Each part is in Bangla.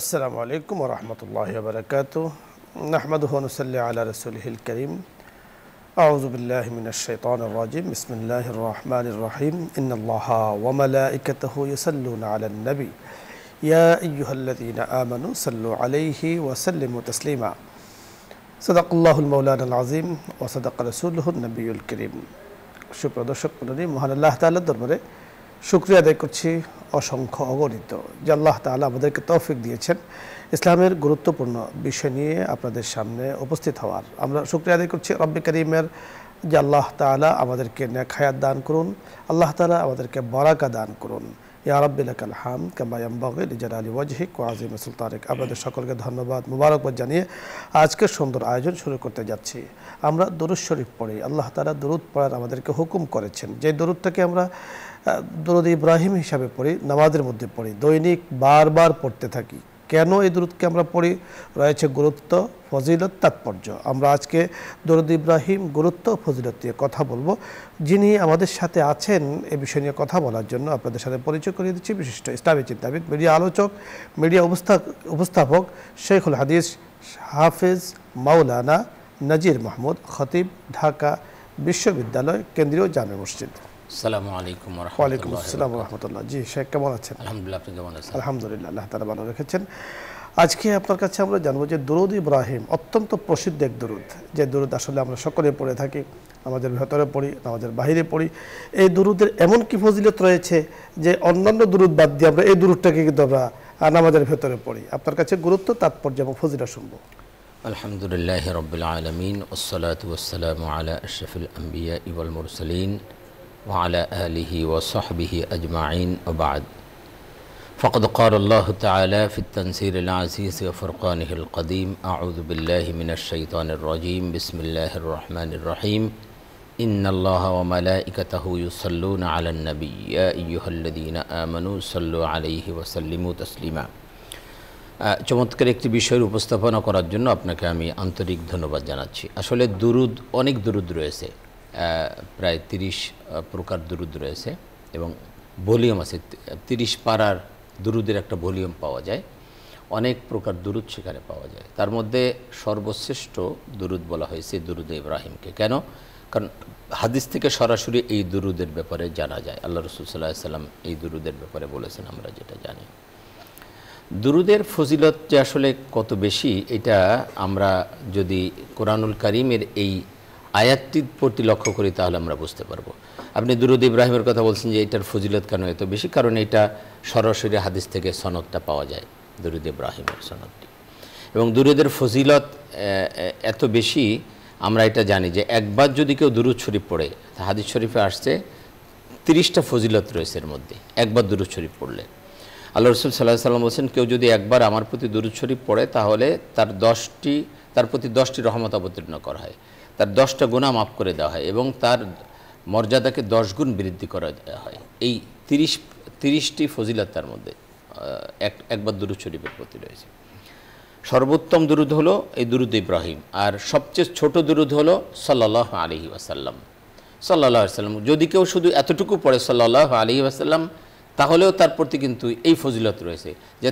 আসসালামু আলাইকুম ওয়া রাহমাতুল্লাহি ওয়া বারাকাতুহু নাহমাদুহু ওয়া নুসাল্লি আলা রাসূলিহিল কারীম আউযু বিল্লাহি মিনাশ শাইতানির রাজীম বিসমিল্লাহির রাহমানির রাহিম ইন্নাল্লাহা ওয়া মালাইকাতাহু ইউসাল্লুনা আলান নবী ইয়া আইয়ুহাল্লাযীনা আমানু সাল্লু আলাইহি ওয়া সাল্লিমু তাসলিমা সাদাকাল্লাহুল মাওলানাল আযীম ওয়া সাদাকা রাসূলুহুন নবিয়্যুল কারীম। সুপ্রিয় দর্শক মণ্ডলী, মহান আল্লাহ তাআলার দরবারে শুকরিয়া আদায় করছি অসংখ্য অগণিত যে আল্লাহ তাআলা আমাদেরকে তৌফিক দিয়েছেন ইসলামের গুরুত্বপূর্ণ বিষয় নিয়ে আপনাদের সামনে উপস্থিত হওয়ার। আমরা শুকরিয়া আদায় করছি রব্বে কারীমের যে আল্লাহ তাআলা আমাদেরকে নেক হায়াত দান করুন, আল্লাহ তাআলা আমাদেরকে বারাকা দান করুন। ইয়া রাব্বি লাকাল হামদ কামা ইয়ানবাগি লিজালালি ওয়াজহিক ওয়া আযীমি সুলতানিক। আপনাদের সকলকে ধন্যবাদ মুবারকবাদ জানিয়ে আজকের সুন্দর আয়োজন শুরু করতে যাচ্ছি। আমরা দরুদ শরীফ পড়ি। আল্লাহ তাআলা দরুদ পড়ার আমাদেরকে হুকুম করেছেন, যে দরুদটাকে আমরা দরুদ ইব্রাহিম হিসাবে পড়ি, নামাজের মধ্যে পড়ি, দৈনিক বারবার পড়তে থাকি। কেন এই দরুদকে আমরা পড়ি? রয়েছে গুরুত্ব, ফজিলত, তাৎপর্য। আমরা আজকে দরুদ ইব্রাহিম গুরুত্ব ফজিলত নিয়ে কথা বলবো। যিনি আমাদের সাথে আছেন এ বিষয় নিয়ে কথা বলার জন্য আপনাদের সাথে পরিচয় করিয়ে দিচ্ছি বিশিষ্ট ইসলামী চিন্তাবিদ, মিডিয়া আলোচক, মিডিয়া উপস্থাপক শেখুল হাদিস হাফেজ মাওলানা নাজির মাহমুদ, খতিব, ঢাকা বিশ্ববিদ্যালয় কেন্দ্রীয় জামে মসজিদ। আসসালামু আলাইকুম ওয়া রাহমাতুল্লাহি। ওয়ালাইকুম আসসালাম ওয়া রাহমাতুল্লাহ। জি শেখ, কেমন আছেন? আলহামদুলিল্লাহ, আপনি কেমন আছেন? আলহামদুলিল্লাহ, আল্লাহ তাআলা ভালো রেখেছেন। আজকে আপনার কাছে আমরা জানবো যে দরুদ ইব্রাহিম অত্যন্ত প্রসিদ্ধ এক দরুদ, যে দরুদ আসলে আমরা সকলে পড়ে থাকি, আমাদের ভেতরে পড়ি, আমাদের বাহিরে পড়ি। এই দরুদের এমন কি ফজিলত রয়েছে যে অন্যান্য দরুদ বাদ দিয়ে আমরা এই দরুদটাকে কিন্তু আমরা নামাজের ভেতরে পড়ি। আপনার কাছে গুরুত্ব, তাৎপর্য এবং ফজিলত শুনবো। আলহামদুলিল্লাহি রাব্বিল আলামিন ওয়াসসালাতু ওয়াসসালামু আলা আশরাফিল আমবিয়া ওয়াল মুরসালিন ওয়া আলা আলিহি ওয়া সাহবিহি আজমাইন ওয়া বা'দ। فقد قال الله تعالى في التنزيل العزيز وفرقانه القديم أعوذ بالله من الشيطان الرجيم بسم الله الرحمن الرحيم إن الله وملائكته يصلون على النبي يا أيها الذين آمنوا صلوا عليه وسلموا تسليما। চমৎকার একটি বিষয়ের উপস্থাপনা করার জন্য আপনাকে আমি আন্তরিক ধন্যবাদ জানাচ্ছি। আসলে দুরুদ, অনেক দুরুদ রয়েছে, প্রায় 30 প্রকার দুরুদ রয়েছে এবং ভলিউম আছে। 30 পারার দুরুদের একটা ভলিউম পাওয়া যায়, অনেক প্রকার দুরুদ সেখানে পাওয়া যায়। তার মধ্যে সর্বশ্রেষ্ঠ দুরুদ বলা হয়েছে দুরুদে ইব্রাহিমকে। কেন? কারণ হাদিস থেকে সরাসরি এই দুরুদের ব্যাপারে জানা যায়। আল্লাহ রাসূল সাল্লাল্লাহু আলাইহি ওয়াসাল্লাম এই দুরুদের ব্যাপারে বলেছেন, আমরা যেটা জানি। দুরুদের ফজিলত যে আসলে কত বেশি, এটা আমরা যদি কোরআনুল কারীমের এই আয়াতটির প্রতি লক্ষ্য করি তাহলে আমরা বুঝতে পারবো। আপনি দুরুদ ইব্রাহিমের কথা বলছেন যে এটার ফজিলত কেন এত বেশি, কারণ এটা সরাসরি হাদিস থেকে সনদটা পাওয়া যায়, দুরুদ ইব্রাহিমের সনদটি। এবং দুরুদের ফজিলত এত বেশি আমরা এটা জানি যে একবার যদি কেউ দুরুদ শরীফ পড়ে, হাদিস শরীফে আসছে 30টা ফজিলত রয়েছে এর মধ্যে একবার দুরুদ শরীফ পড়লে। আল্লাহ রাসূল সাল্লাল্লাহু আলাইহি ওয়াসাল্লাম বলেছেন, কেউ যদি একবার আমার প্রতি দুরুদ শরীফ পড়ে তাহলে তার প্রতি 10টি রহমত অবতীর্ণ করা হয়, তার 10টা গুনাহ মাফ করে দেওয়া হয় এবং তার মর্যাদাকে 10 গুণ বৃদ্ধি করা দেওয়া হয়। এই 30টি ফজিলত তার মধ্যে একবার দুরুদ শরীফের প্রতি রয়েছে। সর্বোত্তম দুরুদ হলো এই দুরুদ ইব্রাহিম, আর সবচেয়ে ছোট দুরুদ হলো সাল্লাল্লাহু আলাইহি ওয়াসাল্লাম। সাল্লাল্লাহু আলাইহি ওয়াসাল্লাম যদি কেউ শুধু এতটুকু পড়ে সাল্লাল্লাহু আলাইহি ওয়াসাল্লাম, তাহলেও তার প্রতি কিন্তু এই ফজিলত রয়েছে যে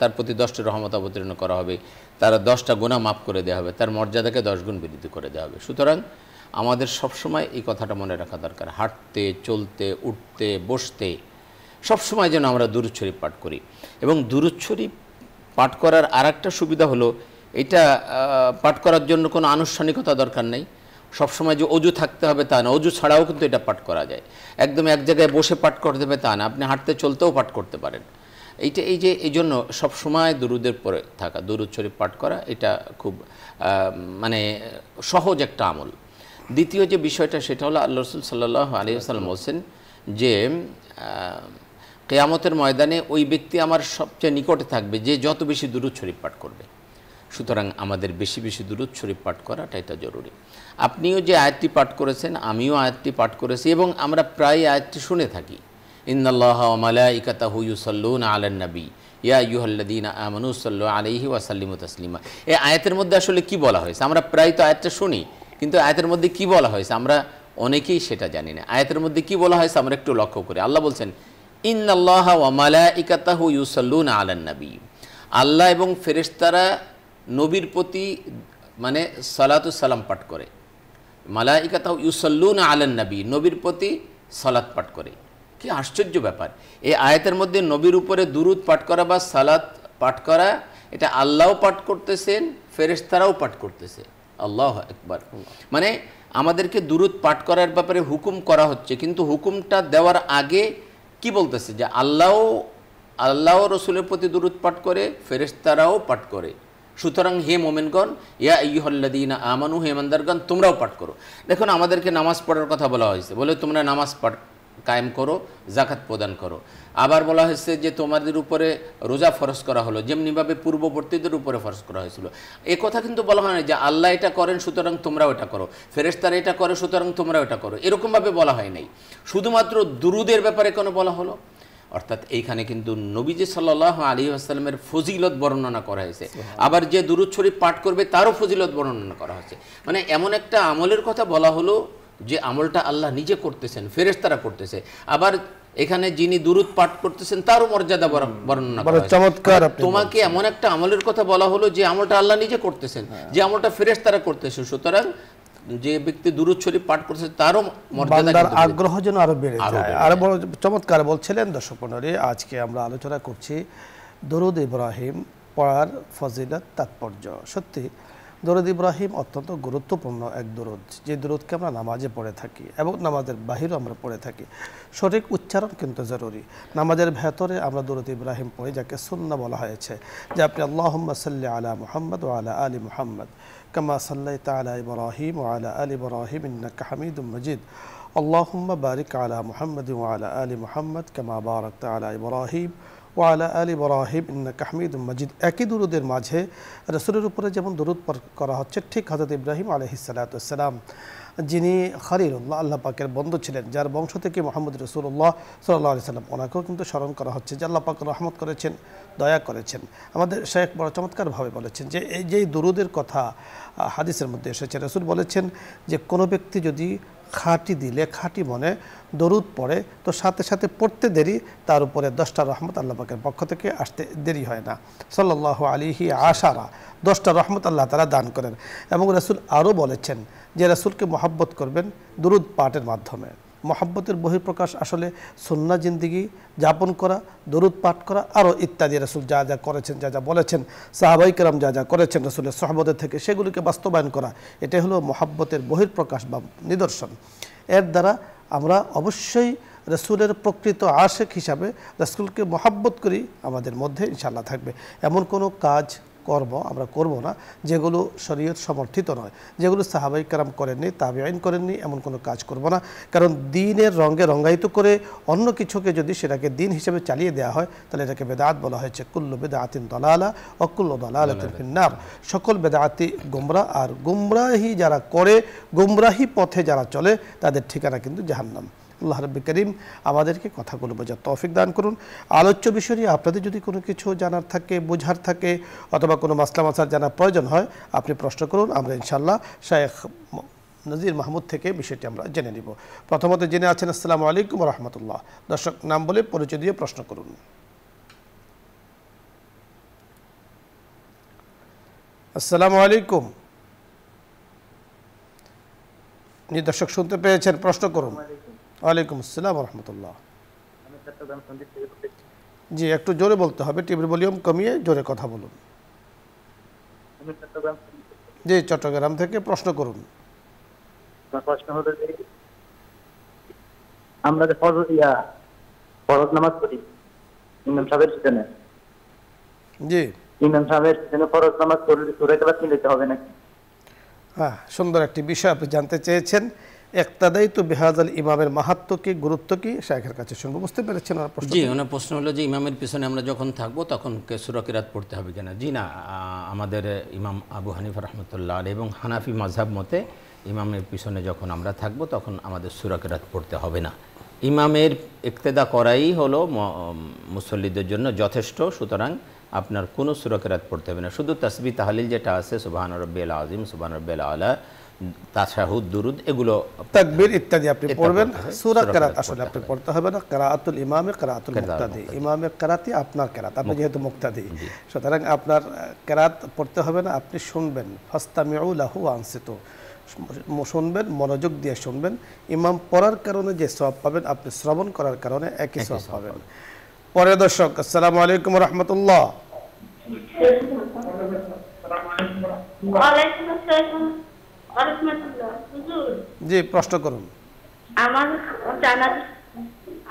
তার প্রতি 10টি রহমত অবতীর্ণ করা হবে, তার 10টা গুনাহ মাফ করে দেওয়া হবে, তার মর্যাদাকে 10 গুণ বৃদ্ধি করে দেওয়া হবে। সুতরাং আমাদের সবসময় এই কথাটা মনে রাখা দরকার, হাঁটতে, চলতে, উঠতে, বসতে সবসময় যেন আমরা দুরূদ শরীফ পাঠ করি। এবং দুরূদ শরীফ পাঠ করার আরেকটা সুবিধা হলো, এটা পাঠ করার জন্য কোনো আনুষ্ঠানিকতা দরকার নেই। সবসময় যে অজু থাকতে হবে তা না, অজু ছাড়াও কিন্তু এটা পাঠ করা যায়। একদম এক জায়গায় বসে পাঠ করতে হবে তা না, আপনি হাঁটতে চলতেও পাঠ করতে পারেন। এই জন্য সবসময় দুরুদের পরে থাকা, দুরূদ শরীফ পাঠ করা এটা খুব মানে সহজ একটা আমল। দ্বিতীয় যে বিষয়টা সেটা হলো, আল্লাহ রাসূল সাল্লাল্লাহু আলাইহি ওয়াসাল্লাম বলছেন যে কিয়ামতের ময়দানে ওই ব্যক্তি আমার সবচেয়ে নিকটে থাকবে যে যত বেশি দুরূদ শরীফ পাঠ করবে। সুতরাং আমাদের বেশি বেশি দুরূদ শরীফ পাঠ করাটা এটা জরুরি। আপনিও যে আয়াতটি পাঠ করেছেন, আমিও আয়াতটি পাঠ করেছি এবং আমরা প্রায় আয়াতটি শুনে থাকি, ইন্নাল্লাহা ওয়া মালাইকাতাহু ইউসাল্লুনা আলান নবী ইয়া আইয়ুহাল্লাযীনা আমানু সাল্লু আলাইহি ওয়া সাল্লিমু তাসলিমা। এই আয়াতের মধ্যে আসলে কি বলা হয়েছে? আমরা প্রায় তো আয়াতটা শুনি, কিন্তু আয়াতের মধ্যে কি বলা হয়েছে আমরা অনেকেই সেটা জানি না। আয়াতের মধ্যে কি বলা হয়েছে আমরা একটু লক্ষ্য করি। আল্লাহ বলছেন, ইন্নাল্লাহা ওয়া মালাইকাতাহু ইউসাল্লুনা আলান নবী। আল্লাহ এবং ফেরেশতারা নবীর প্রতি মানে সালাতু সালাম পাঠ করে, মালাইকাতাও ইউসাল্লুনা আলান নবী, নবীর প্রতি সালাত পাঠ করে। কি আশ্চর্য ব্যাপার! এই আয়াতের মধ্যে নবীর উপরে দুরুদ পাঠ করা বা সালাত পাঠ করা, এটা আল্লাহও পাঠ করতেছেন, ফেরেশতারাও পাঠ করতেছে। আল্লাহু আকবার। মানে আমাদেরকে দুরুদ পাঠ করার ব্যাপারে হুকুম করা হচ্ছে, কিন্তু হুকুমটা দেওয়ার আগে কি বলতেছে যে আল্লাহ রসুলের প্রতি দুরুদ পাঠ করে, ফেরেশতারাও পাঠ করে। সুতরাং হে মোমেনগণ, ইয়া আইয়ুহাল্লাযীনা আমানু, হে ইমানদারগণ তোমরাও পাঠ করো। দেখুন আমাদেরকে নামাজ পড়ার কথা বলা হয়েছে, বলে তোমরা নামাজ কায়েম করো, যাকাত প্রদান করো। আবার বলা হয়েছে যে তোমাদের উপরে রোজা ফরজ করা হলো, যেমনিভাবে পূর্ববর্তীদের উপরে ফরজ করা হয়েছিল। এ কথা কিন্তু বলা হয় না যে আল্লাহ এটা করেন সুতরাং তোমরাও এটা করো, ফেরেশতারা এটা করে সুতরাং তোমরাও এটা করো, এরকমভাবে বলা হয় নাই। শুধুমাত্র দুরুদের ব্যাপারে কেন বলা হলো? অর্থাৎ এইখানে কিন্তু নবীজি সাল্লাল্লাহু আলাইহি ওয়াসাল্লামের ফজিলত বর্ণনা করা হয়েছে, আবার যে দুরূদ শরীফ পাঠ করবে তারও ফজিলত বর্ণনা করা হয়েছে। মানে এমন একটা আমলের কথা বলা হলো যে আমলটা আল্লাহ নিজে করতেছেন, ফেরেশতারা করতেছে। আবার এখানে যিনি দুরূদ পাঠ করতেছেন তারও মর্যাদা বর্ণনা করা হয়েছে। চমৎকার! তোমাকে এমন একটা আমলের কথা বলা হলো যে আমলটা আল্লাহ নিজে করতেছেন, যে আমলটা ফেরেশতারা করতেছে। সুতরাং যে ব্যক্তি দুরূদ শরীফ পাঠ করছে তারও মর্যাদা, আগ্রহ যেন আরো বেড়ে যায়। আরো বড় চমৎকার বলছিলেন দর্শক মণ্ডলী। আজকে আমরা আলোচনা করছি দরুদ ইব্রাহিম পড়ার ফজিলত, তাৎপর্য। সত্যি দরুদ ইব্রাহিম অত্যন্ত গুরুত্বপূর্ণ এক দরুদ, যে দরুদকে আমরা নামাজে পড়ে থাকি এবং নামাজের বাহিরেও আমরা পড়ে থাকি। সঠিক উচ্চারণ কিন্তু জরুরি। নামাজের ভেতরে আমরা দরুদ ইব্রাহিম পড়ি, যাকে সুন্নাহ বলা হয়েছে, যে আপনি আল্লাহুম্মা সাল্লি আলা মুহাম্মদ ওয়া আলা আলি মুহাম্মদ কামা সাল্লাইতা আলা ইব্রাহিম ওয়া আলা আলি ইব্রাহিম ইন্নাকা হামিদুম মাজিদ, আল্লাহুম্মা বারিক আলা মুহাম্মদ ওয়া আলা আলি মুহাম্মদ কামা বারাকতা আলা ইব্রাহিম ওয়া আলা আলি ইব্রাহিম ইন্নাকা হামিদুম মাজিদ। একই দুরুদের মাঝে রাসূলের উপরে যেমন দুরুদ করা হচ্ছে, ঠিক হযরত ইব্রাহিম আলাইহিস সালাতু ওয়াস সালাম, যিনি খলিলুল্লাহ, আল্লাহ পাকের বন্ধু ছিলেন, যার বংশ থেকে মুহাম্মদ রাসূলুল্লাহ সাল্লাল্লাহু আলাইহি সাল্লাম, ওনাকেও কিন্তু স্মরণ করা হচ্ছে যে আল্লাহ পাক রহমত করেছেন, দয়া করেছেন। আমাদের শেখ বড় চমৎকারভাবে বলেছেন যে এই যে দুরুদের কথা হাদিসের মধ্যে এসেছে, রাসূল বলেছেন যে কোনো ব্যক্তি যদি খাঁটি দিলে, খাঁটি মনে দরুদ পড়ে, তো সাথে সাথে পড়তে দেরি, তার উপরে 10টা রহমত আল্লাহ পাকের পক্ষ থেকে আসতে দেরি হয় না। সাল্লাল্লাহু আলাইহি আশারা, 10টা রহমত আল্লাহ তাআলা দান করেন। এবং রাসূল আরও বলেছেন যে রাসূলকে মহব্বত করবেন দরুদ পাঠের মাধ্যমে। মহব্বতের বহিঃপ্রকাশ আসলে সুন্নাহ জিন্দেগি যাপন করা, দরুদ পাঠ করা, আরও ইত্যাদি। রাসূল যা যা করেছেন, যা যা বলেছেন, সাহাবায়ে কেরাম যা যা করেছেন রাসূলের সহবতের থেকে, সেগুলিকে বাস্তবায়ন করা, এটাই হলো মহব্বতের বহিঃপ্রকাশ বা নিদর্শন। এর দ্বারা আমরা অবশ্যই রাসূলের প্রকৃত আশিক হিসাবে রাসূলকে মহব্বত করি, আমাদের মধ্যে ইনশাআল্লাহ থাকবে। এমন কোনো কাজ কর্ম আমরা করব না যেগুলো শরীয়ত সমর্থিত নয়, যেগুলো সাহাবায়ে কেরাম করেননি, তাবেঈন করেননি, এমন কোনো কাজ করব না। কারণ দ্বীনের রঙে রঙায়িত করে অন্য কিছুকে যদি সেটাকে দ্বীন হিসেবে চালিয়ে দেওয়া হয়, তাহলে এটাকে বেদাত বলা হয়েছে। কুল্লু বিদআতিন দালালা ওয়া কুল্লু দালালাতিন ফিন্নার। সকল বেদাতি গোমরাহ, আর গোমরাহি যারা করে, গোমরাহি পথে যারা চলে, তাদের ঠিকানা কিন্তু জাহান্নাম। আল্লাহ রাব্বুল কারীম আমাদেরকে কথাগুলো বোঝার তৌফিক দান করুন। আলোচ্য বিষয় নিয়ে আপনাদের যদি কোনো কিছু জানার থাকে, বোঝার থাকে, অথবা কোনো মাসলা মাসাল জানার প্রয়োজন হয়, আপনি প্রশ্ন করুন। আমরা ইনশাআল্লাহ শেখ নজির মাহমুদ থেকে বিষয়টি আমরা জেনে নিব। প্রথমত জেনে আছেন, আসসালামু আলাইকুম ওয়া রাহমাতুল্লাহ। দর্শক নাম বলে পরিচয় দিয়ে প্রশ্ন করুন। আসসালামু আলাইকুম। জি দর্শক শুনতে পেয়েছেন, প্রশ্ন করুন। ওয়ালাইকুম আসসালাম ওয়া রাহমাতুল্লাহ। জি একটু জোরে বলতে হবে, টিভির ভলিউম কমিয়ে জোরে কথা বলুন। জি চট্টগ্রাম থেকে প্রশ্ন করুন। প্রশ্ন হলো যে আমরা যে ফরজ নামাজ পড়ি ইমাম সাহেবের পিছনে, জি ইমাম সাহেবের পিছনে ফরজ নামাজ পড়লে সূরা ইখলাস নিতে হবে নাকি? হ্যাঁ, সুন্দর একটি বিষয় আপনি জানতে চেয়েছেন। ইক্তাদাই তো বিহাজাল ইমামের মাহাত্ম্য কি, গুরুত্ব কি, শেখের কাছে শুনবো। বুঝতে পেরেছেন ওনার প্রশ্ন? জি, ওনার প্রশ্ন হলো যে ইমামের পিছনে আমরা যখন থাকবো তখন সূরা কিরাত পড়তে হবে কিনা। জি না, আমাদের ইমাম আবু হানিফা রাহমাতুল্লাহ আলাইহি এবং হানাফি মাযহাব মতে ইমামের পিছনে যখন আমরা থাকবো তখন আমাদের সূরা কিরাত পড়তে হবে না। ইমামের ইক্তেদা করাই হলো মুসল্লিদের জন্য যথেষ্ট। সুতরাং আপনার কোনো সূরা কিরাত পড়তে হবে না। শুধু তাসবিহ তাহলিল যেটা আছে, সুবহান রাব্বিয়াল আযীম, সুবহান রাব্বিয়াল আলা, তাশাহুদ, দুরুদ, এগুলো তাকবীর ইত্যাদি আপনি এটা পড়বেন। পড়তে হয়। সূরা সূরা কেরাত কেরাত আসলে পড়তে আপনি হয়। পড়তে হবে না, কেরাআতুল ইমামে কেরাআতুল কেরাত মুক্তাদি, মুক্তাদি। ইমামের কেরাতই আপনার কেরাত, আপনি যেহেতু মুক্তাদি, সুতরাং আপনার কেরাত পড়তে হবে না, আপনি শুনবেন। ফাস্তামিউ লাহু ওয়া আনসিতু, শুনবেন, মনোযোগ দিয়ে শুনবেন। ইমাম পড়ার কারণে যে সওয়াব পাবেন, আপনি শ্রবণ করার কারণে একই সওয়াব পাবেন। পরে দর্শক, আসসালামু আলাইকুম ওয়া রাহমাতুল্লাহ। ওয়ালাইকুম আসসালাম ওয়া রাহমাতুল্লাহ। হুজুর, জি, প্রশ্ন করুন।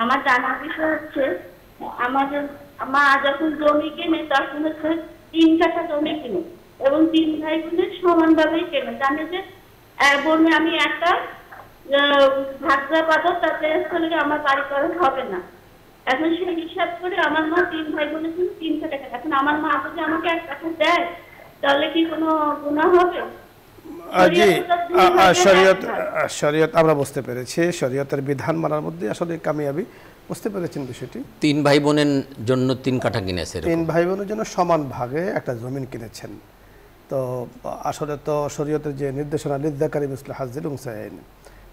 আমার জানার বিষয় হচ্ছে, আমাদের মা যখন জমি কেনে তখন হচ্ছে 3 কাঠা জমি কেনে এবং 3 ভাই বোনের সমানভাবেই কেনে। জানে যে বোনে আমি একটা ভাগরা পাবো, তাতে আসলে আমার বাড়ি করা হবে না। এখন সেই হিসাব করে আমার মা 3 ভাই বোনের জন্য 3 কাঠা কেনে। এখন আমার মা যদি আমাকে 1 কাঠা দেয়, তাহলে কি কোনো গুনাহ হবে? জি, শরীয়ত আমরা বুঝতে পেরেছি, শরীয়তের বিধান মানার মধ্যে আসলে কামিয়াবি। বুঝতে পেরেছেন বিষয়টি? 3 ভাই বোনের জন্য 3 কাঠা কিনেছে, 3 ভাই বোনের জন্য সমান ভাগে একটা জমিন কিনেছেন। তো আসলে তো শরীয়তের যে নির্দেশনা, লিদ্দাকারি মিসলু হাজ্জিল উনসায়াইন,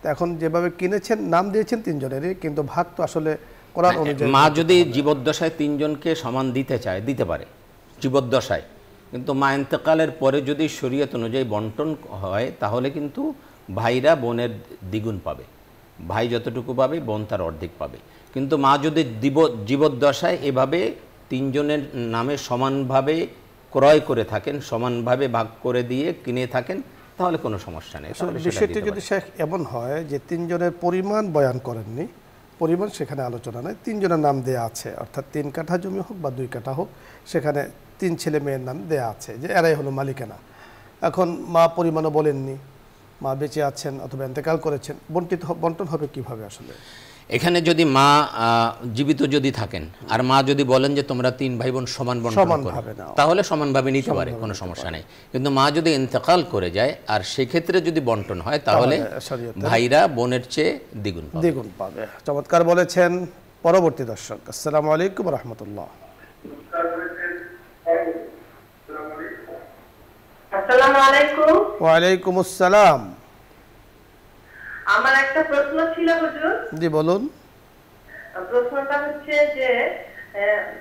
তো এখন যেভাবে কিনেছেন, নাম দিয়েছেন 3 জনেরই, কিন্তু ভাগ তো আসলে কোরআন অনুযায়ী। মা যদি জীবদ্দশায় 3 জনকে সমান দিতে চায়, দিতে পারে জীবদ্দশায়, কিন্তু মা ইন্তেকালের পরে যদি শরীয়ত অনুযায়ী বন্টন হয়, তাহলে কিন্তু ভাইরা বোনের দ্বিগুণ পাবে। ভাই যতটুকু পাবে, বোন তার অর্ধেক পাবে। কিন্তু মা যদি জীবদ্দশায় এভাবে 3 জনের নামে সমানভাবে ক্রয় করে থাকেন, সমানভাবে ভাগ করে দিয়ে কিনে থাকেন, তাহলে কোনো সমস্যা নেই। বিষয়টি যদি শেখ এমন হয় যে 3 জনের পরিমাণ বয়ান করেননি, পরিমাণ সেখানে আলোচনা নেই, 3 জনের নাম দেয়া আছে, অর্থাৎ 3 কাঠা জমি হোক বা 2 কাঠা হোক, সেখানে 3 ছেলে মেয়ের নাম দেয়া আছে যে এরাই হলো মালিকানা। এখন মা পরিমাণও বলেননি, মা বেঁচে আছেন অথবা ইন্তেকাল করেছেন, বন্টন হবে কিভাবে আসলে? এখানে যদি মা জীবিত যদি থাকেন আর মা যদি বলেন যে তোমরা 3 ভাই বোন সমান বন্টন করো, তাহলে সমানভাবে নিতে পারে, কোনো সমস্যা নেই। কিন্তু মা যদি ইন্তেকাল করে যায় আর সেক্ষেত্রে যদি বন্টন হয়, তাহলে ভাইরা বোনের চেয়ে দ্বিগুণ পাবে। চমৎকার বলেছেন। পরবর্তী দর্শক, আসসালামু আলাইকুম ওয়া রাহমাতুল্লাহ। আসসালামু আলাইকুম। ওয়া আলাইকুম আসসালাম। আমার একটা প্রশ্ন ছিল হুজুর। জি, বলুন। প্রশ্নটা হচ্ছে যে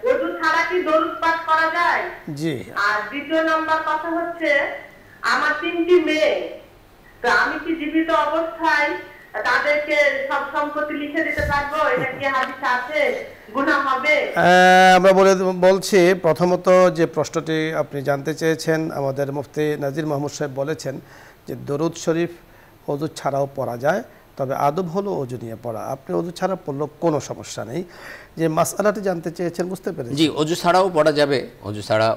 ওযু ছাড়া কি দরুদ পাঠ করা যায়? জি। আর দ্বিতীয় নাম্বার কথা হচ্ছে, আমার 3টি মেয়ে, তো আমি কি জীবিত অবস্থায় তাদেরকে সব সম্পত্তি লিখে দিতে পারবো? এটা কি হাদিসে আছে? গুনাহ হবে? আমরা বলছি, প্রথমত যে প্রশ্নটি আপনি জানতে চেয়েছেন, আমাদের মুফতি নাজির মাহমুদ সাহেব বলেছেন যে দরুদ শরীফ ওযু ছাড়াও পড়া যায়, তবে আদব হলো ওযু নিয়ে পড়া। আপনি ওযু ছাড়া পড়লেও কোনো সমস্যা নেই। যে মাসআলাটি জানতে চেয়েছেন, বুঝতে পেরেছি। জি, ওযু ছাড়াও পড়া যাবে। ওযু ছাড়া,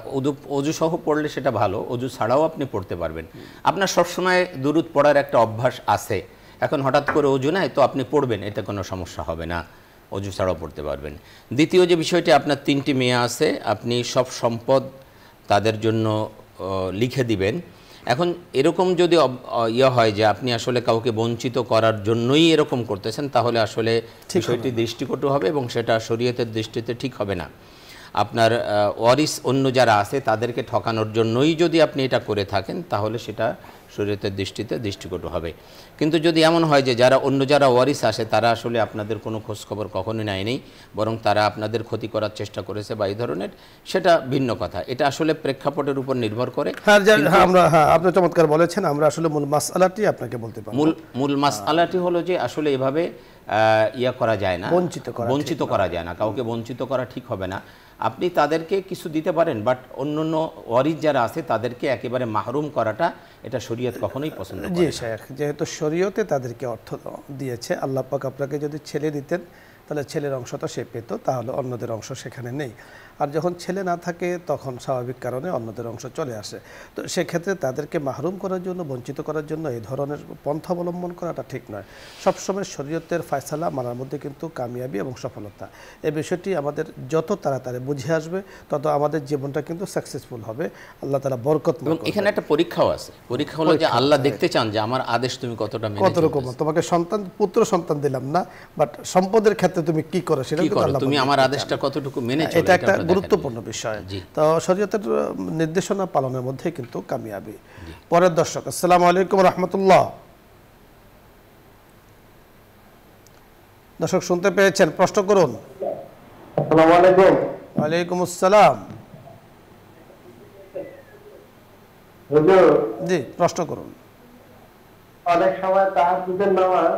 ওযু সহ পড়লে সেটা ভালো, ওযু ছাড়াও আপনি পড়তে পারবেন। আপনার সবসময় দুরুদ পড়ার একটা অভ্যাস আছে, এখন হঠাৎ করে ওযু নাই তো আপনি পড়বেন, এতে কোনো সমস্যা হবে না, ওযু ছাড়াও পড়তে পারবেন। দ্বিতীয় যে বিষয়টি, আপনার 3টি মেয়ে আছে, আপনি সব সম্পদ তাদের জন্য লিখে দিবেন। এখন এরকম যদি হয় যে আপনি আসলে কাউকে বঞ্চিত করার জন্যই এরকম করতেছেন, তাহলে আসলে বিষয়টি দৃষ্টিকটু হবে এবং সেটা শরীয়তের দৃষ্টিতে ঠিক হবে না। আপনার ওয়ারিস অন্য যারা আছে তাদেরকে ঠকানোর জন্যই যদি আপনি এটা করে থাকেন, তাহলে সেটা শরীয়তের দৃষ্টিতে দৃষ্টিকটু হবে। কিন্তু যদি এমন হয় যে অন্য যারা ওয়ারিস আসে তারা আসলে আপনাদের কোনো খোঁজখবর কখনোই নেয়নি, বরং তারা আপনাদের ক্ষতি করার চেষ্টা করেছে বা এই ধরনের, সেটা ভিন্ন কথা। এটা আসলে প্রেক্ষাপটের উপর নির্ভর করে। আপনি চমৎকার বলেছেন। আমরা আসলে মূল মাসআলাটি আপনাকে বলতে পারবো। মূল মাসআলাটি হলো যে আসলে এভাবে করা যায় না, বঞ্চিত করা যায় না, কাউকে বঞ্চিত করা ঠিক হবে না। আপনি তাদেরকে কিছু দিতে পারেন, বাট অন্যান্য ওয়ারিস যারা আছে তাদেরকে একেবারে মাহরুম করাটা, এটা শরীয়ত কখনোই পছন্দ করে না। জি শেখ, যেহেতু শরীয়তে তাদেরকে অর্থ দিয়েছে, আল্লাহ পাক আপনাকে যদি ছেলে দিতেন তাহলে ছেলের অংশটা সে পেত, তাহলে অন্যদের অংশ সেখানে নেই। আর যখন ছেলে না থাকে তখন স্বাভাবিক কারণে অন্যদের অংশ চলে আসে। তো সেক্ষেত্রে তাদেরকে মাহরুম করার জন্য, বঞ্চিত করার জন্য এই ধরনের পন্থা অবলম্বন করাটা ঠিক নয়। সবসময় শরীয়তের ফয়সালা মানার মধ্যে কিন্তু কামিয়াবি এবং সফলতা, এই বিষয়টি আমাদের যত তাড়াতাড়ি বুঝে আসবে, তত আমাদের জীবনটা কিন্তু সাকসেসফুল হবে। আল্লাহ তাআলা বরকত করবেন। এবং এখানে একটা পরীক্ষাও আছে। পরীক্ষা হলো যে আল্লাহ দেখতে চান যে আমার আদেশ তুমি কতটা মেনে চলছো। কতরকম তোমাকে পুত্র সন্তান দিলাম না, বাট সম্পদের ক্ষেত্রে তুমি কি করো সেটা তুমি আমার আদেশটা কতটুকু মেনে চলো। এটা একটা গুরুত্বপূর্ণ বিষয়। তো শরীয়তের নির্দেশনা পালনের মধ্যে কিন্তু কামিয়াবি। পরের দর্শক, আসসালামু আলাইকুম রাহমাতুল্লাহ। দর্শক শুনতে পেয়েছেন, প্রশ্ন করুন। আসসালামু আলাইকুম। ওয়ালাইকুম আসসালাম। হুজুর, জি প্রশ্ন করুন। অনেক সময় তাহাজ্জুদের নামাজ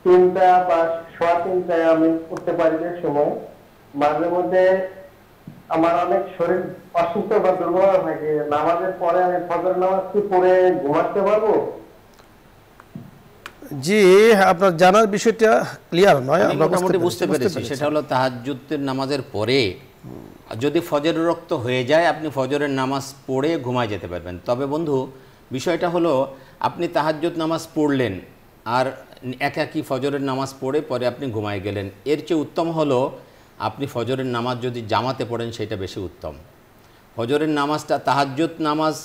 3টা বা 3:15 আমি পড়তে পারি না সময়, মাঝে মধ্যে আমার অনেক শরীর অসুস্থ বা দুর্বল থাকে, নামাজের পরে আমি ফজর নামাজ কি পড়ে ঘুমাতে পারবো? জি, আপনার জানার বিষয়টা ক্লিয়ার নয়, আমরা মোটামুটি বুঝতে পেরেছি। সেটা হলো তাহাজ্জুদের নামাজের পরে যদি ফজরের রক্ত হয়ে যায় আপনি ফজরের নামাজ পড়ে ঘুমায় যেতে পারবেন। তবে বন্ধু, বিষয়টা হলো আপনি তাহাজ্জুদ নামাজ পড়লেন আর একাকি ফজরের নামাজ পড়ে পরে আপনি ঘুমায় গেলেন, এর চেয়ে উত্তম হলো আপনি ফজরের নামাজ যদি জামাতে পড়েন সেটা বেশি উত্তম। ফজরের নামাজটা, তাহাজ্জুদ নামাজ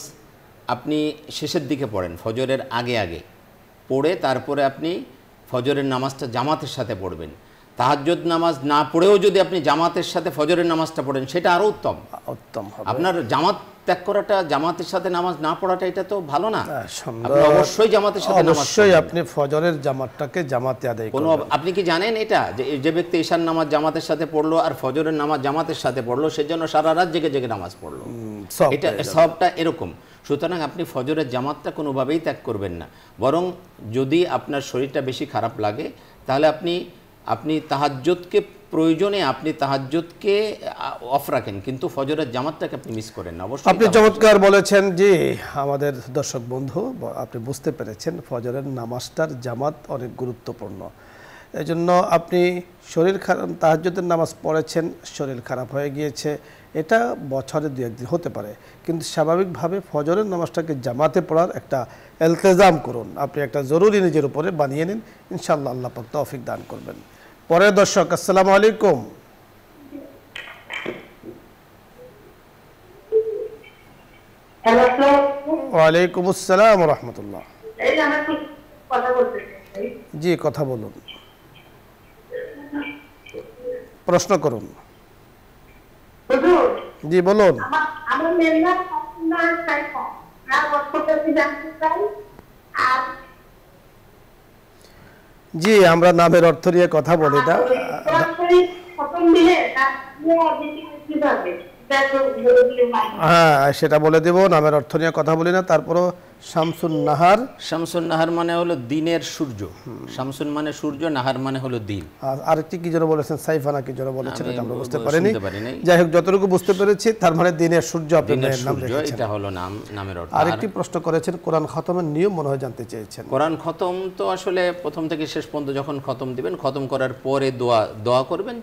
আপনি শেষের দিকে পড়েন, ফজরের আগে আগে পড়ে তারপরে আপনি ফজরের নামাজটা জামাতের সাথে পড়বেন। তাহাজ্জুদ নামাজ না পড়েও যদি আপনি জামাতের সাথে ফজরের নামাজটা পড়েন সেটা আরও উত্তম হবে। আপনার জামাত ত্যাগ করাটা, জামাতের সাথে নামাজ না পড়াটা এটা তো ভালো না। আপনি অবশ্যই জামাতের সাথে নামাজ, অবশ্যই আপনি ফজরের জামাতটাকে জামাতে আদায় করবেন। আপনি কি জানেন এটা যে ব্যক্তি ঈশার নামাজ জামাতের সাথে পড়লো আর ফজরের নামাজ জামাতের সাথে পড়লো সেজন্য সারা রাত জেগে জেগে নামাজ পড়লো, এটা সবটা এরকম। সুতরাং আপনি ফজরের জামাতটা কোনোভাবেই ত্যাগ করবেন না, বরং যদি আপনার শরীরটা বেশি খারাপ লাগে তাহলে আপনি তাহাজ্জুদকে প্রয়োজনে আপনি তাহাজ্জুদকে অফ রাখেন, কিন্তু ফজরের জামাতটাকে আপনি মিস করেন না। অবশ্যই আপনি চমৎকার বলেছেন। জি, আমাদের দর্শক বন্ধু, আপনি বুঝতে পেরেছেন ফজরের নামাজটার জামাত অনেক গুরুত্বপূর্ণ। এই জন্য আপনি শরীর খারাপ, তাহাজ্জুদের নামাজ পড়েছেন, শরীর খারাপ হয়ে গিয়েছে, এটা বছরে 2-1 দিন হতে পারে, কিন্তু স্বাভাবিকভাবে ফজরের নামাজটাকে জামাতে পড়ার একটা ইলতিজাম করুন। আপনি একটা জরুরি নিজের উপরে বানিয়ে নিন, ইনশাআল্লাহ আল্লাহ পাক তৌফিক দান করবেন। পরের দর্শক, আসসালামু আলাইকুম। ওয়ালাইকুম আসসালাম ওয়া রাহমাতুল্লাহ। জি কথা বলুন, প্রশ্ন করুন। জি বলুন। জি, আমরা নামের অর্থ নিয়ে কথা বলি না। হ্যাঁ, সেটা বলে দেব, নামের অর্থ নিয়ে কথা বলি না। তারপরও শামসুন নাহার, শামসুন নাহার মানে হলো দিনের সূর্য, শামসুন মানে সূর্য, নাহার মানে হলো দিন। আরেকটি কি যেন বলেছেন, সাইফানা কি যেন বলেছেন, এটা আমরা বুঝতে পারিনি। যাই হোক, যতটুকু বুঝতে পেরেছি তার মানে দিনের সূর্য, আপনার নাম রেখেছেন, এটা হলো নামের অর্থ। আরেকটি প্রশ্ন করেছেন, কোরআন খতমের নিয়ম মনে হয় জানতে চেয়েছেন। কোরআন খতম তো আসলে প্রথম থেকে শেষ পর্যন্ত যখন খতম দিবেন, খতম করার পরে দোয়া করবেন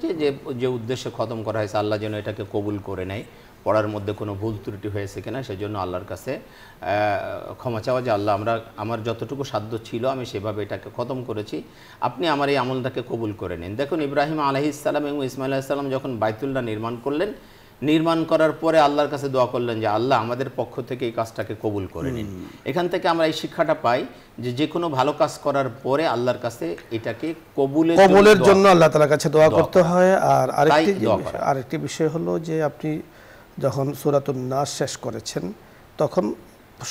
যে উদ্দেশ্যে খতম করা হয়েছে আল্লাহ যেন এটাকে কবুল করে নেয়, পড়ার মধ্যে কোনো ভুল ত্রুটি হয়েছে কিনা সেজন্য আল্লাহর কাছে ক্ষমা চাওয়া, যে আল্লাহ আমার যতটুকু সাধ্য ছিল আমি সেভাবে এটাকে খতম করেছি, আপনি আমার এই আমলটাকে কবুল করে নিন। দেখুন, ইব্রাহিম আলাইহিস সালাম এবং ইসমাইল আলাইহিস সালাম যখন বাইতুল্লাহ নির্মাণ করলেন, নির্মাণ করার পরে আল্লাহর কাছে দোয়া করলেন যে আল্লাহ আমাদের পক্ষ থেকে এই কাজটাকে কবুল করে নিন। এখান থেকে আমরা এই শিক্ষাটা পাই যে কোনো ভালো কাজ করার পরে আল্লাহর কাছে এটাকে কবুলের জন্য আল্লাহ তাআলার কাছে দোয়া করতে হয়। আর আরেকটি বিষয় হলো যে আপনি যখন সূরাতুন নাস শেষ করেছেন তখন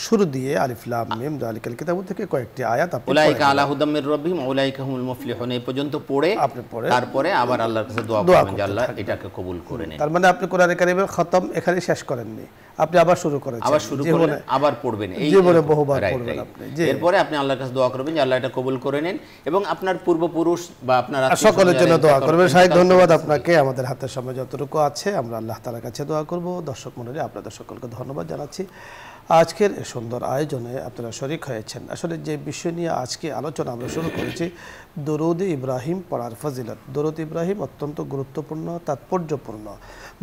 শুরু দিয়ে আলিফ লাম মিম যালিকাল কিতাবু থেকে কয়েকটি আয়াত আপনি উলাইকা আলা হুদাম মির রাব্বিহিম উলাইকা হুমুল মুফলিহুন এই পর্যন্ত পড়ে তারপরে আবার আল্লাহর কাছে দোয়া করবেন যে আল্লাহ এটাকে কবুল করে নেন। তার মানে আপনি কোরআনে কারীমের খতম এখানে শেষ করেননি, আপনি আবার শুরু করেছেন, আবার শুরু করবেন, আবার পড়বেন, এই জীবনে বহুবার পড়বেন আপনি। এরপরে আপনি আল্লাহর কাছে দোয়া করবেন যে আল্লাহ এটা কবুল করে নেন এবং আপনার পূর্বপুরুষ বা আপনার সকলের জন্য দোয়া করবেন। শাহেদ, ধন্যবাদ আপনাকে। আমাদের হাতের সময় যতটুকু আছে আমরা আল্লাহ তাআলার কাছে দোয়া করব। দর্শক মণ্ডলী, আপনাদের সকলকে ধন্যবাদ জানাচ্ছি। আজকের এই সুন্দর আয়োজনে আপনারা শরীক হয়েছেন। আসলে যে বিষয় নিয়ে আজকে আলোচনা আমরা শুরু করেছি, দরুদ ইব্রাহিম পড়ার ফজিলত। দরুদ ইব্রাহিম অত্যন্ত গুরুত্বপূর্ণ, তাৎপর্যপূর্ণ।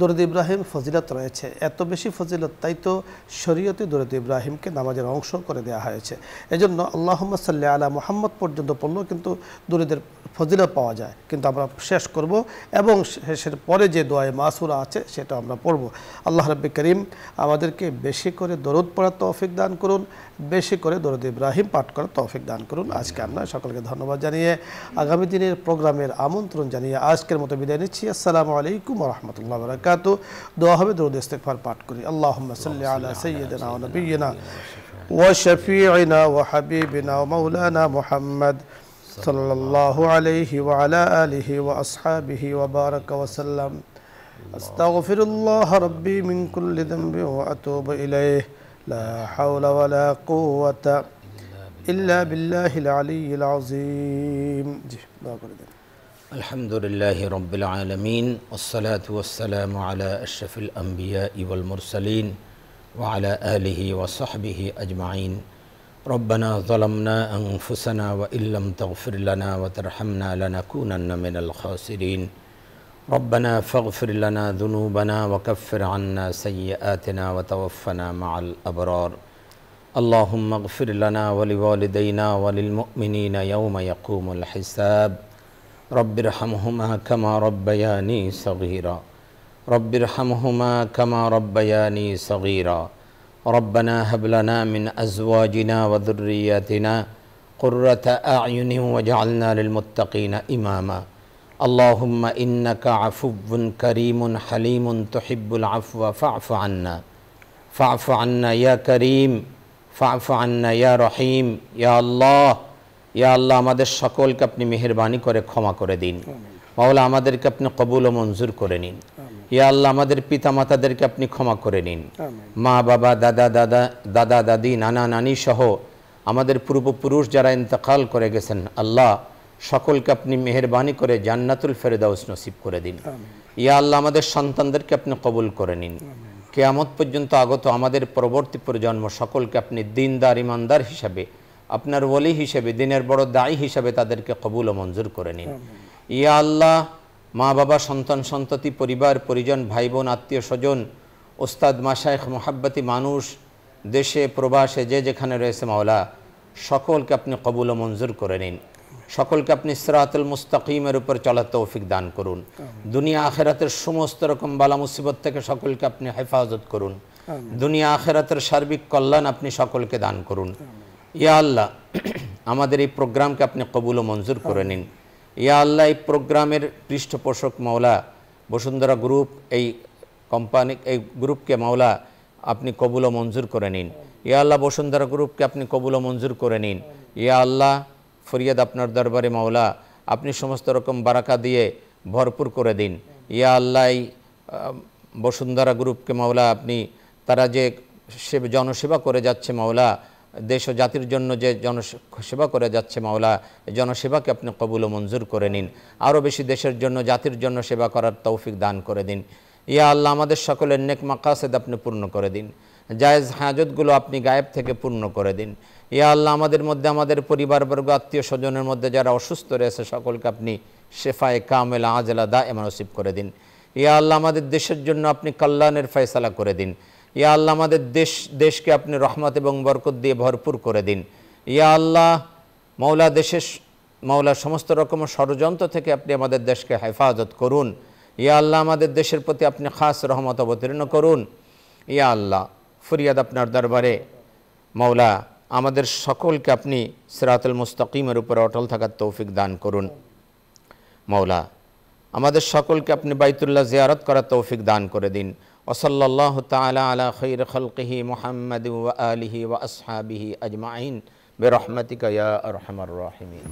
দরুদ ইব্রাহিম ফজিলত রয়েছে, এত বেশি ফজিলত, তাই তো শরীয়তে দরুদ ইব্রাহিমকে নামাজের অংশ করে দেওয়া হয়েছে। এজন্য আল্লাহুম্মা সাল্লি আলা মুহাম্মদ পর্যন্ত পড়লেও কিন্তু দরুদের ফজিলত পাওয়া যায়। কিন্তু আমরা শেষ করব এবং শেষের পরে যে দোয়ায়ে মাসুরা আছে সেটা আমরা পড়ব। আল্লাহ রাব্বি করিম আমাদেরকে বেশি করে দরুদ পড়ার তৌফিক দান করুন, বেশি করে দরুদ ইব্রাহিম পাঠ করার তৌফিক দান করুন। আজকে আমরা সকলকে ধন্যবাদ জানিয়ে আগামী দিনের প্রোগ্রামের আমন্ত্রণ জানিয়ে আজকের মতো বিদায় নিচ্ছি। আসসালামু আলাইকুম ওয়া রাহমাতুল্লাহি ওয়া বারাকাতুহু। দোয়া হবে দরুদ ইস্তিগফার পাঠ করি। আল্লাহুম্মা সাল্লি আলা সাইয়্যিদিনা ওয়া নাবিয়্যিনা ওয়া শাফিঈনা ওয়া হাবিবিনা ওয়া মাওলানা মুহাম্মদ সাল্লাল্লাহু আলাইহি ওয়া আলা আলিহি ওয়া আসহাবিহি ওয়া বারাকা ওয়া সাল্লাম। আস্তাগফিরুল্লাহ রাব্বি মিন কুল্লি যামবি ওয়া আতুবু ইলাইহি লা হাওলা ওয়া লা কুওয়াতা ইল্লা বিল্লাহিল আলিয়্যিল আযীম। জি, দোয়া করে দেন। আলহামদুলিল্লাহি রাব্বিল আলামিন ওয়াসসালাতু ওয়াসসালামু আলা আশরাফিল আমবিয়াই ওয়াল মুরসালিন ওয়া আলা আলিহি ওয়া সাহবিহি আজমাইন। রব্বানা যালামনা আনফুসানা ওয়া ইল্লাম তাগফির লানা ওয়া তারহামনা লানাকুনান্না মিনাল খাসিরিন। ربنا فاغفر لنا ذنوبنا وكفر عنا سيئاتنا وتوفنا مع الأبرار. اللهم اغفر لنا ولوالدينا وللمؤمنين يوم يقوم الحساب. رب ارحمهما كما ربياني صغيرا. رب ارحمهما كما ربياني صغيرا. ربنا هب لنا من أزواجنا وذرياتنا قرة أعين واجعلنا للمتقين إماما. اللهم إنك عفو كريم حليم تحب العفو فاعف عنا. فاعف عنا يا كريم فاعف عنا يا رحيم. يا الله ইয়া আল্লাহ আমাদের সকলকে আপনি মেহেরবানি করে ক্ষমা করে দিন। মাওলা আমাদেরকে আপনি কবুল ও মঞ্জুর করে নিন। ইয়া আল্লাহ আমাদের পিতা মাতাদেরকে আপনি ক্ষমা করে নিন। মা বাবা দাদা দাদি নানা নানি সহ আমাদের পূর্বপুরুষ যারা ইন্তেকাল করে গেছেন, আল্লাহ সকলকে আপনি মেহেরবানি করে জান্নাতুল ফেরদাউস নসিব করে দিন। ইয়া আল্লাহ আমাদের সন্তানদেরকে আপনি কবুল করে নিন। কিয়ামত পর্যন্ত আগত আমাদের পরবর্তী প্রজন্ম সকলকে আপনি দিনদার ইমানদার হিসাবে, আপনার ওলি হিসেবে, দিনের বড় দায়ী হিসাবে তাদেরকে কবুল ও মঞ্জুর করে নিন। ইয়া আল্লাহ মা বাবা সন্তান সন্ততি পরিবার পরিজন ভাই বোন আত্মীয় স্বজন ওস্তাদ মাশায়েখ মুহাব্বতি মানুষ দেশে প্রবাসে যে যেখানে রয়েছে মাওলা সকলকে আপনি কবুল ও মঞ্জুর করে নিন। সকলকে আপনি সিরাতুল মুস্তাকিমের উপর চলার তৌফিক দান করুন। দুনিয়া আখিরাতের সমস্ত রকম বালা মুসিবত থেকে সকলকে আপনি হেফাজত করুন। দুনিয়া আখিরাতের সার্বিক কল্যাণ আপনি সকলকে দান করুন। ইয়া আল্লাহ আমাদের এই প্রোগ্রামকে আপনি কবুল ও মঞ্জুর করে নিন। ইয়া আল্লাহ এই প্রোগ্রামের পৃষ্ঠপোষক মাওলা বসুন্ধরা গ্রুপ, এই কোম্পানি, এই গ্রুপকে মাওলা আপনি কবুল ও মঞ্জুর করে নিন। ইয়া আল্লাহ বসুন্ধরা গ্রুপকে আপনি কবুল ও মঞ্জুর করে নিন। ইয়া আল্লাহ ফরিয়াদ আপনার দরবারে মাওলা আপনি সমস্ত রকম বারাকা দিয়ে ভরপুর করে দিন। ইয়া আল্লাহ এই বসুন্ধরা গ্রুপকে মাওলা আপনি তারা যে জনসেবা করে যাচ্ছে মাওলা, দেশ ও জাতির জন্য যে জনসেবা করে যাচ্ছে মাওলা, জনসেবাকে আপনি কবুল ও মঞ্জুর করে নিন। আরও বেশি দেশের জন্য জাতির জন্য সেবা করার তৌফিক দান করে দিন। ইয়া আল্লাহ আমাদের সকলের নেক মাকাসেদ আপনি পূর্ণ করে দিন। জায়েজ হাজতগুলো আপনি গায়েব থেকে পূর্ণ করে দিন। ইয়া আল্লাহ আমাদের মধ্যে আমাদের পরিবারবর্গ আত্মীয় স্বজনের মধ্যে যারা অসুস্থ রয়েছে সকলকে আপনি শেফায়ে কামেলা আজলা দায়েমা নসিব করে দিন। ইয়া আল্লাহ আমাদের দেশের জন্য আপনি কল্যাণের ফয়সালা করে দিন। ইয়া আল্লাহ আমাদের দেশকে আপনি রহমত এবং বরকত দিয়ে ভরপুর করে দিন। ইয়া আল্লাহ মাওলা সমস্ত রকম ষড়যন্ত্র থেকে আপনি আমাদের দেশকে হেফাজত করুন। ইয়া আল্লাহ আমাদের দেশের প্রতি আপনি খাস রহমত অবতীর্ণ করুন। ইয়া আল্লাহ ফরিয়াদ আপনার দরবারে মাওলা আমাদের সকলকে আপনি সিরাতুল মুস্তাকিমের উপর অটল থাকার তৌফিক দান করুন। মাওলা আমাদের সকলকে আপনি বাইতুল্লাহ জিয়ারত করার তৌফিক দান করে দিন। ওয়াসাল্লাল্লাহু তাআলা আলা খায়রি খালকিহি মুহাম্মাদিন ওয়া আলিহি ওয়া আসহাবিহি আজমাইন বিরহমাতিকা ইয়া আরহামার রাহিমিন।